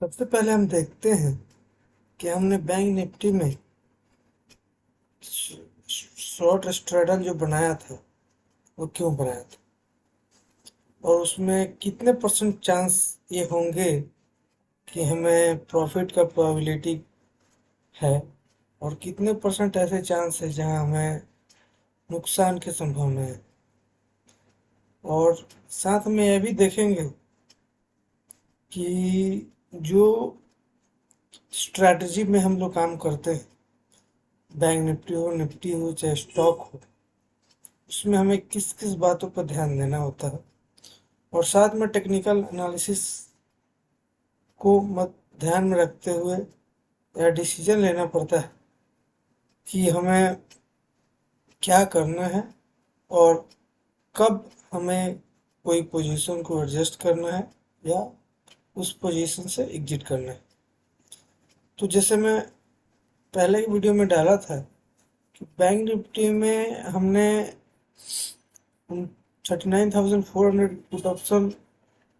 सबसे पहले हम देखते हैं कि हमने बैंक निफ्टी में शॉर्ट स्ट्रेडल जो बनाया था वो क्यों बनाया था और उसमें कितने परसेंट चांस ये होंगे कि हमें प्रॉफिट का प्रोबेबिलिटी है और कितने परसेंट ऐसे चांस है जहां हमें नुकसान की संभावना है। और साथ में यह भी देखेंगे कि जो स्ट्रैटेजी में हम लोग काम करते हैं, बैंक निफ्टी हो चाहे स्टॉक हो, उसमें हमें किस किस बातों पर ध्यान देना होता है और साथ में टेक्निकल एनालिसिस को मत ध्यान में रखते हुए यह डिसीजन लेना पड़ता है कि हमें क्या करना है और कब हमें कोई पोजीशन को एडजस्ट करना है या उस पोजीशन से एग्जिट करना है। तो जैसे मैं पहले की वीडियो में डाला था कि बैंक निफ्टी में हमने 39,400 पुट ऑप्शन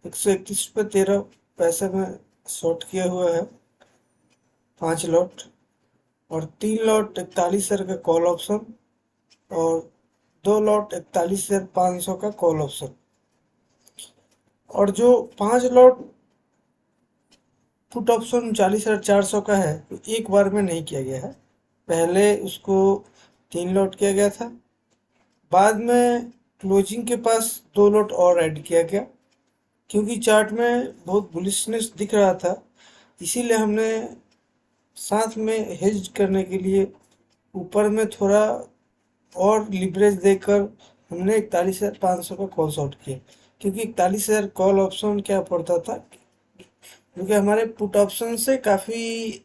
131 रुपये 13 पैसे में शॉर्ट किया हुआ है 5 लॉट और 3 लॉट 41,000 का कॉल ऑप्शन और 2 लॉट 41,500 का कॉल ऑप्शन। और जो 5 लॉट पुट ऑप्शन 39,400 का है तो एक बार में नहीं किया गया है, पहले उसको 3 लॉट किया गया था, बाद में क्लोजिंग के पास 2 लॉट और ऐड किया गया क्योंकि चार्ट में बहुत बुलिशनेस दिख रहा था, इसीलिए हमने साथ में हेज करने के लिए ऊपर में थोड़ा और लिवरेज देकर हमने 41,500 का कॉल शॉर्ट किया क्योंकि 41,000 कॉल ऑप्शन क्या पड़ता था, क्योंकि हमारे पुट ऑप्शन से काफ़ी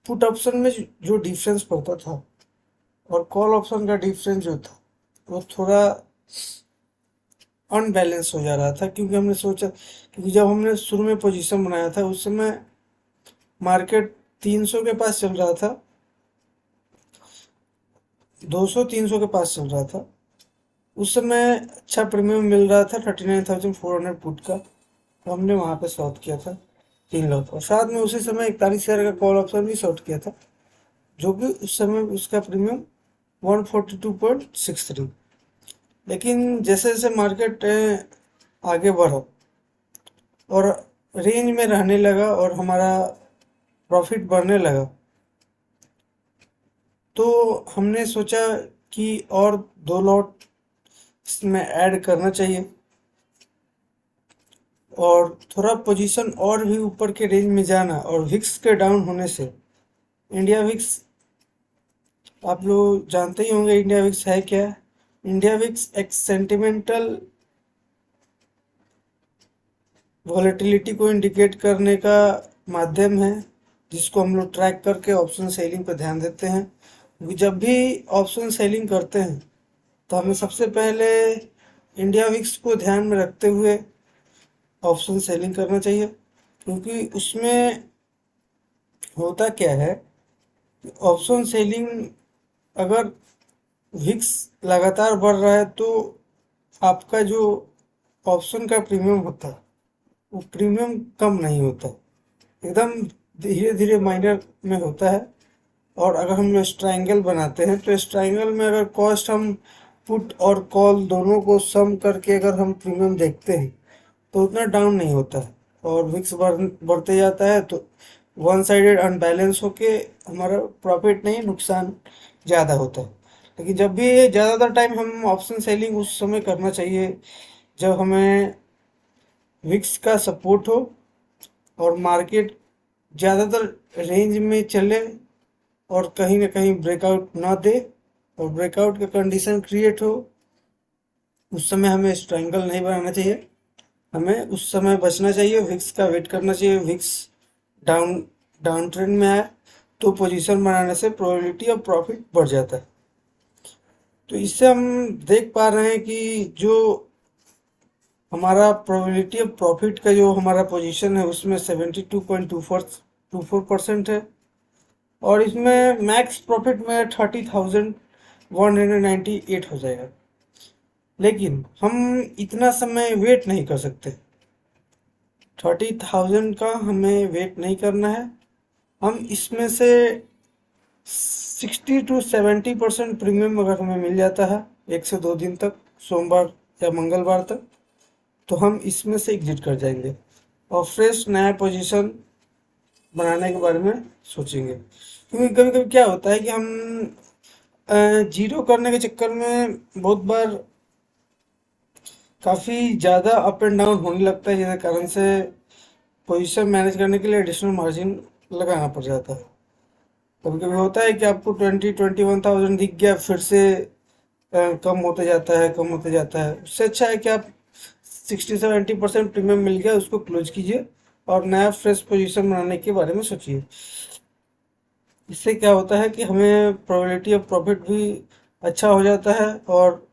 पुट ऑप्शन में जो डिफरेंस पड़ता था और कॉल ऑप्शन का डिफरेंस जो था वो थोड़ा अनबैलेंस हो जा रहा था क्योंकि हमने सोचा, क्योंकि जब हमने शुरू में पोजीशन बनाया था उस समय मार्केट 300 के पास चल रहा था, 200-300 के पास चल रहा था। उस समय अच्छा प्रीमियम मिल रहा था 39,400 पुट का, तो हमने वहाँ पे शॉर्ट किया था 3 लॉट और साथ में उसी समय 41,000 का कॉल ऑप्शन भी शॉर्ट किया था जो कि उस समय उसका प्रीमियम 142.63। लेकिन जैसे जैसे मार्केट आगे बढ़ा और रेंज में रहने लगा और हमारा प्रॉफिट बढ़ने लगा तो हमने सोचा कि और 2 लॉट इसमें ऐड करना चाहिए और थोड़ा पोजीशन और भी ऊपर के रेंज में जाना। और विक्स के डाउन होने से इंडिया विक्स, आप लोग जानते ही होंगे इंडिया विक्स है क्या। इंडिया विक्स एक सेंटिमेंटल वॉलेटिलिटी को इंडिकेट करने का माध्यम है जिसको हम लोग ट्रैक करके ऑप्शन सेलिंग पर ध्यान देते हैं, क्योंकि जब भी ऑप्शन सेलिंग करते हैं तो हमें सबसे पहले इंडिया विक्स को ध्यान में रखते हुए ऑप्शन सेलिंग करना चाहिए, क्योंकि उसमें होता क्या है, ऑप्शन सेलिंग अगर विक्स लगातार बढ़ रहा है तो आपका जो ऑप्शन का प्रीमियम होता है वो प्रीमियम कम नहीं होता, एकदम धीरे धीरे माइनर में होता है। और अगर हम लोग ट्रायंगल बनाते हैं तो इस ट्रायंगल में अगर कॉस्ट हम पुट और कॉल दोनों को सम करके अगर हम प्रीमियम देखते हैं तो उतना डाउन नहीं होता है और विक्स बढ़ते जाता है तो वन साइडेड अनबैलेंस होके हमारा प्रॉफिट नहीं नुकसान ज़्यादा होता है। लेकिन जब भी ज़्यादातर टाइम हम ऑप्शन सेलिंग उस समय करना चाहिए जब हमें विक्स का सपोर्ट हो और मार्केट ज़्यादातर रेंज में चले और कहीं ना कहीं ब्रेकआउट ना दे और ब्रेकआउट का कंडीशन क्रिएट हो, उस समय हमें ट्रायंगल नहीं बनाना चाहिए, हमें उस समय बचना चाहिए, विक्स का वेट करना चाहिए। विक्स डाउन डाउन ट्रेंड में आए तो पोजीशन बनाने से प्रोबेबिलिटी ऑफ प्रॉफिट बढ़ जाता है। तो इससे हम देख पा रहे हैं कि जो हमारा प्रोबेबिलिटी ऑफ प्रॉफिट का जो हमारा पोजीशन है उसमें 72.24% है और इसमें मैक्स प्रॉफिट में 30,198 हो जाएगा। लेकिन हम इतना समय वेट नहीं कर सकते, 30,000 का हमें वेट नहीं करना है। हम इसमें से 60 to 70% प्रीमियम अगर हमें मिल जाता है 1 से 2 दिन तक, सोमवार या मंगलवार तक, तो हम इसमें से एग्जिट कर जाएंगे और फ्रेश नया पोजीशन बनाने के बारे में सोचेंगे। क्योंकि कभी कभी क्या होता है कि हम जीरो करने के चक्कर में बहुत बार काफ़ी ज़्यादा अप एंड डाउन होने लगता है, जिसके कारण से पोजीशन मैनेज करने के लिए एडिशनल मार्जिन लगाना पड़ जाता है। कभी कभी होता है कि आपको 21,000 दिख गया, फिर से कम होते जाता है, कम होते जाता है। उससे अच्छा है कि आप 60 से 70% प्रीमियम मिल गया, उसको क्लोज कीजिए और नया फ्रेश पोजीशन बनाने के बारे में सोचिए। इससे क्या होता है कि हमें प्रोबेबिलिटी ऑफ प्रॉफिट भी अच्छा हो जाता है और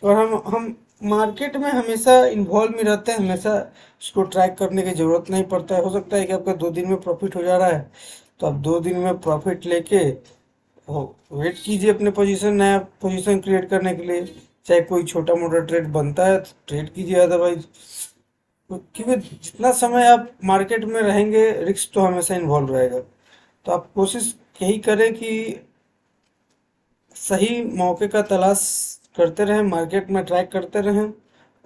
हम मार्केट में हमेशा इन्वॉल्व में रहते हैं, हमेशा उसको ट्रैक करने की ज़रूरत नहीं पड़ता है। हो सकता है कि आपका 2 दिन में प्रॉफिट हो जा रहा है, तो आप 2 दिन में प्रॉफिट लेके वेट कीजिए अपने पोजीशन, नया पोजीशन क्रिएट करने के लिए। चाहे कोई छोटा मोटा ट्रेड बनता है तो ट्रेड कीजिए, अदरवाइज क्योंकि जितना समय आप मार्केट में रहेंगे रिस्क तो हमेशा इन्वॉल्व रहेगा। तो आप कोशिश यही करें कि सही मौके का तलाश करते रहें, मार्केट में ट्रैक करते रहें।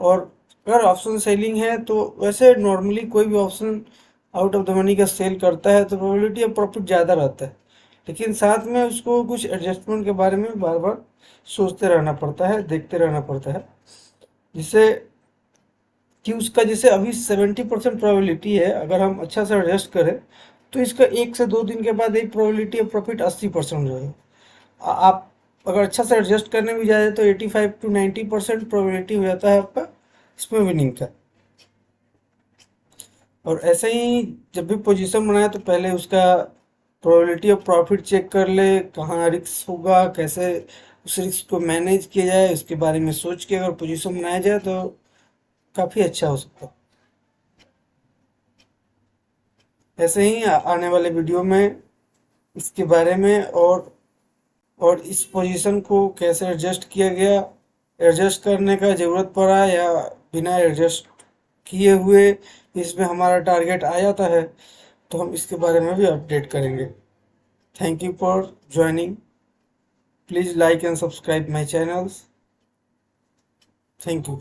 और अगर ऑप्शन सेलिंग है तो वैसे नॉर्मली कोई भी option out of the money का सेल करता है तो प्रोबेबिलिटी ऑफ प्रॉफिट ज़्यादा रहता है, लेकिन साथ में उसको कुछ एडजस्टमेंट के बारे में बार बार सोचते रहना पड़ता है, देखते रहना पड़ता है, जिससे कि उसका जैसे अभी 70% प्रोबेबिलिटी है, अगर हम अच्छा से एडजस्ट करें तो इसका 1 से 2 दिन के बाद एक प्रोबेबिलिटी ऑफ प्रॉफिट 80% हो जाएगा। आप अगर अच्छा से एडजस्ट करने भी जाए तो 85 to 90% प्रोबेबिलिटी हो जाता है आपका इसमें विनिंग का। और ऐसे ही जब भी पोजीशन बनाए तो पहले उसका प्रोबेबिलिटी ऑफ प्रॉफिट चेक कर ले, कहाँ रिस्क होगा, कैसे उस रिस्क को मैनेज किया जाए, इसके बारे में सोच के अगर पोजीशन बनाया जाए तो काफ़ी अच्छा हो सकता है। ऐसे ही आने वाले वीडियो में इसके बारे में और इस पोजीशन को कैसे एडजस्ट किया गया, एडजस्ट करने का ज़रूरत पड़ा या बिना एडजस्ट किए हुए इसमें हमारा टारगेट आ जाता है, तो हम इसके बारे में भी अपडेट करेंगे। Thank you for joining. Please like and subscribe my channels. Thank you.